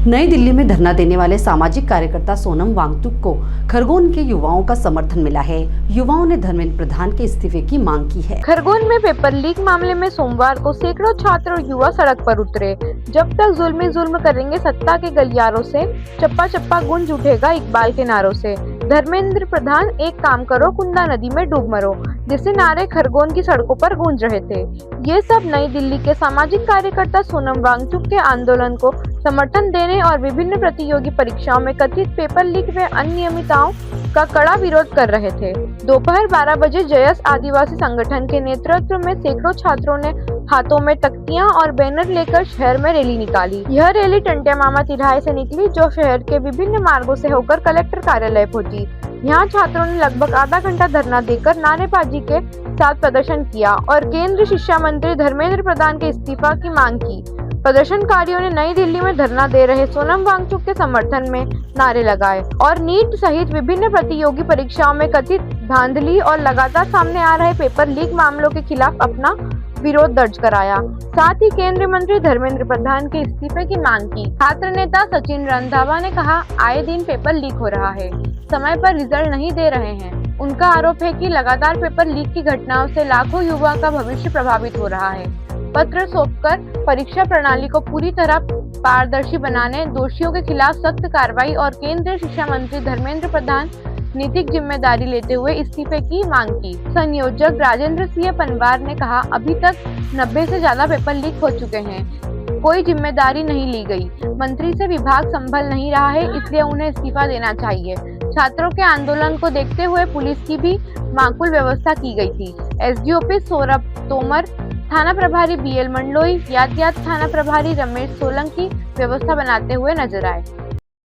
नई दिल्ली में धरना देने वाले सामाजिक कार्यकर्ता सोनम वांगचुक को खरगोन के युवाओं का समर्थन मिला है। युवाओं ने धर्मेंद्र प्रधान के इस्तीफे की मांग की है। खरगोन में पेपर लीक मामले में सोमवार को सैकड़ों छात्र और युवा सड़क पर उतरे। जब तक जुल्म करेंगे सत्ता के गलियारों से, चप्पा चप्पा गूंज उठेगा इकबाल के नारों से। धर्मेंद्र प्रधान एक काम करो, कुंदा नदी में डूब मरो, जिससे नारे खरगोन की सड़कों पर गूंज रहे थे। ये सब नई दिल्ली के सामाजिक कार्यकर्ता सोनम वांगचुक के आंदोलन को समर्थन देने और विभिन्न प्रतियोगी परीक्षाओं में कथित पेपर लीक व अनियमितताओं का कड़ा विरोध कर रहे थे। दोपहर 12 बजे जयस आदिवासी संगठन के नेतृत्व में सैकड़ों छात्रों ने हाथों में तख्तियां और बैनर लेकर शहर में रैली निकाली। यह रैली टंटिया मामा तिराहे से निकली, जो शहर के विभिन्न मार्गों से होकर कलेक्टर कार्यालय पहुंची। यहाँ छात्रों ने लगभग आधा घंटा धरना देकर नारेबाजी के साथ प्रदर्शन किया और केंद्रीय शिक्षा मंत्री धर्मेंद्र प्रधान के इस्तीफा की मांग की। प्रदर्शनकारियों ने नई दिल्ली में धरना दे रहे सोनम वांगचुक के समर्थन में नारे लगाए और नीट सहित विभिन्न प्रतियोगी परीक्षाओं में कथित धांधली और लगातार सामने आ रहे पेपर लीक मामलों के खिलाफ अपना विरोध दर्ज कराया। साथ ही केंद्रीय मंत्री धर्मेंद्र प्रधान के इस्तीफे की मांग की। छात्र नेता सचिन रंधावा ने कहा, आए दिन पेपर लीक हो रहा है, समय पर रिजल्ट नहीं दे रहे हैं। उनका आरोप है कि लगातार पेपर लीक की घटनाओं से लाखों युवा का भविष्य प्रभावित हो रहा है। पत्र सौंपकर परीक्षा प्रणाली को पूरी तरह पारदर्शी बनाने, दोषियों के खिलाफ सख्त कार्रवाई और केंद्रीय शिक्षा मंत्री धर्मेंद्र प्रधान नैतिक जिम्मेदारी लेते हुए इस्तीफे की मांग की। संयोजक राजेंद्र सिंह पनवार ने कहा, अभी तक 90 से ज्यादा पेपर लीक हो चुके हैं, कोई जिम्मेदारी नहीं ली गई। मंत्री से विभाग संभल नहीं रहा है, इसलिए उन्हें इस्तीफा देना चाहिए। छात्रों के आंदोलन को देखते हुए पुलिस की भी माकूल व्यवस्था की गई थी। एसडीओपी सौरभ तोमर, थाना प्रभारी बीएल मंडलोई, यातायात थाना प्रभारी रमेश सोलंकी व्यवस्था बनाते हुए नजर आए।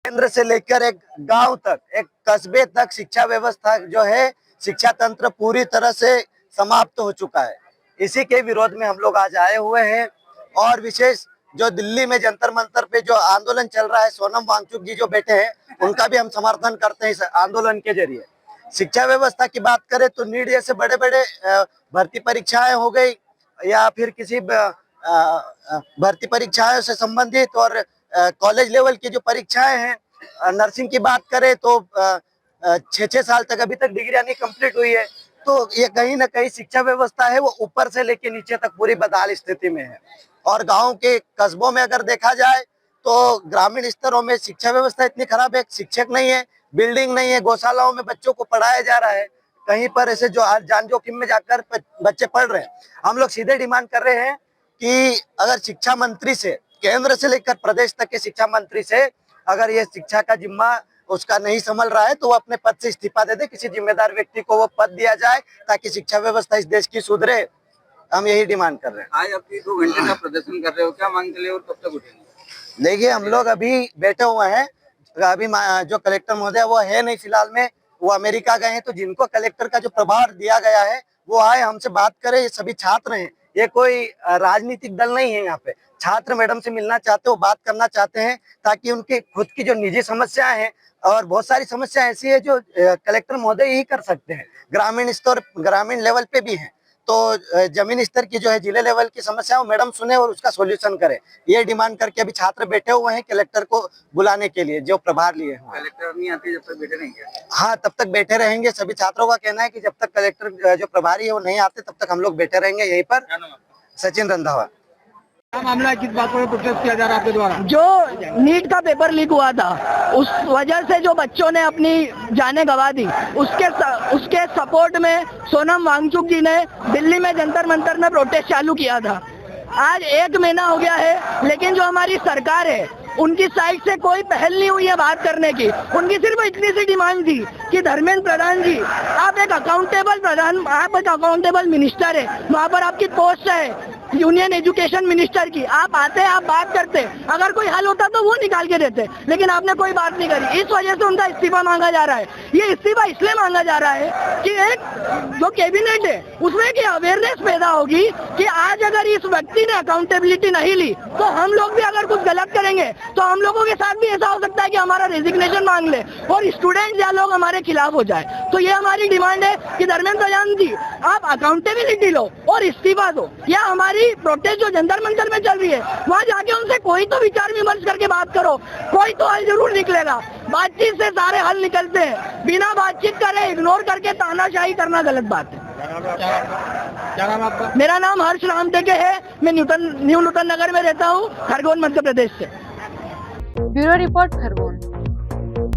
केंद्र से लेकर एक गांव तक, एक कस्बे तक शिक्षा व्यवस्था जो है, शिक्षा तंत्र पूरी तरह से समाप्त हो चुका है। इसी के विरोध में हम लोग आज आए हुए हैं और विशेष जो दिल्ली में जंतर मंतर पे जो आंदोलन चल रहा है, सोनम वांगचुक जी जो बैठे हैं, उनका भी हम समर्थन करते हैं इस आंदोलन के जरिए। शिक्षा व्यवस्था की बात करें तो नीट जैसे बड़े बड़े भर्ती परीक्षाएं हो गई या फिर किसी भर्ती परीक्षाओं से संबंधित और कॉलेज लेवल की जो परीक्षाएं हैं, नर्सिंग की बात करें तो 6-6 साल तक अभी तक डिग्रियां नहीं कंप्लीट हुई है। तो ये कहीं ना कहीं शिक्षा व्यवस्था है वो ऊपर से लेके नीचे तक पूरी बदहाल स्थिति में है। और गांव के कस्बों में अगर देखा जाए तो ग्रामीण स्तरों में शिक्षा व्यवस्था इतनी खराब है, शिक्षक नहीं है, बिल्डिंग नहीं है, गौशालाओं में बच्चों को पढ़ाया जा रहा है, कहीं पर ऐसे जो जान जोखिम में जाकर बच्चे पढ़ रहे हैं। हम लोग सीधे डिमांड कर रहे हैं कि अगर शिक्षा मंत्री से, केंद्र से लेकर प्रदेश तक के शिक्षा मंत्री से अगर ये शिक्षा का जिम्मा उसका नहीं संभल रहा है तो वो अपने पद से इस्तीफा दे दे, किसी जिम्मेदार व्यक्ति को वो पद दिया जाए ताकि शिक्षा व्यवस्था इस देश की सुधरे। हम यही डिमांड कर रहे हैं। आज अपनी 2 घंटे का प्रदर्शन कर रहे हो, क्या मांग के लिए और कब तक उठेंगे? देखिए, हम लोग अभी बैठे हुए हैं, अभी जो कलेक्टर महोदय वो है नहीं फिलहाल में, वो अमेरिका गए हैं। तो जिनको कलेक्टर का जो प्रभार दिया गया है वो आए, हमसे बात करें। ये सभी छात्र हैं, ये कोई राजनीतिक दल नहीं है। यहाँ पे छात्र मैडम से मिलना चाहते हो, बात करना चाहते हैं ताकि उनकी खुद की जो निजी समस्याएं हैं, और बहुत सारी समस्या ऐसी है जो कलेक्टर महोदय ही कर सकते हैं, ग्रामीण स्तर, ग्रामीण लेवल पे भी है। तो जमीन स्तर की जो है जिले लेवल की समस्या मैडम सुने और उसका सॉल्यूशन करे, ये डिमांड करके अभी छात्र बैठे हुए हैं कलेक्टर को बुलाने के लिए, जो प्रभार लिए हुए। कलेक्टर नहीं आती जब तक बैठे रहेंगे? हाँ, तब तक बैठे रहेंगे। सभी छात्रों का कहना है कि जब तक कलेक्टर जो प्रभारी है वो नहीं आते तब तक हम लोग बैठे रहेंगे यहीं पर। सचिन रंधावा। क्या मामला है, किस बात पर प्रोटेस्ट किया जा रहा है आपके द्वारा? जो नीट का पेपर लीक हुआ था, उस वजह से जो बच्चों ने अपनी जानें गंवा दी, उसके सपोर्ट में सोनम वांगचुक जी ने दिल्ली में जंतर मंतर में प्रोटेस्ट चालू किया था। आज 1 महीना हो गया है, लेकिन जो हमारी सरकार है उनकी साइड से कोई पहल नहीं हुई है बात करने की। उनकी सिर्फ इतनी सी डिमांड थी कि धर्मेंद्र प्रधान जी, आप एक अकाउंटेबल मिनिस्टर है, वहाँ पर आपकी पोस्ट है यूनियन एजुकेशन मिनिस्टर की, आप आते, आप बात करते, अगर कोई हल होता तो वो निकाल के देते, लेकिन आपने कोई बात नहीं करी। इस वजह से उनका इस्तीफा मांगा जा रहा है। ये इस्तीफा इसलिए मांगा जा रहा है कि एक जो कैबिनेट है उसमें की अवेयरनेस पैदा होगी कि आज अगर इस व्यक्ति ने अकाउंटेबिलिटी नहीं ली तो हम लोग भी अगर कुछ गलत करेंगे तो हम लोगों के साथ भी ऐसा हो सकता है कि हमारा रेजिग्नेशन मांग ले और स्टूडेंट या लोग हमारे खिलाफ हो जाए। तो ये हमारी डिमांड है कि धर्मेंद्र प्रधान जी, आप अकाउंटेबिलिटी लो और इस्तीफा दो, या हमारी हमारी प्रोटेस्ट जो जंतर मंतर में चल रही है वहाँ जाके उनसे कोई तो विचार विमर्श करके बात करो, कोई तो हल जरूर निकलेगा। बातचीत से सारे हल निकलते हैं, बिना बातचीत करे इग्नोर करके तानाशाही करना गलत बात है। क्या नाम आपका? मेरा नाम हर्ष रामटेके है, मैं न्यू नूतन नगर में रहता हूँ, खरगोन मध्य प्रदेश से। Bureau report Khargone.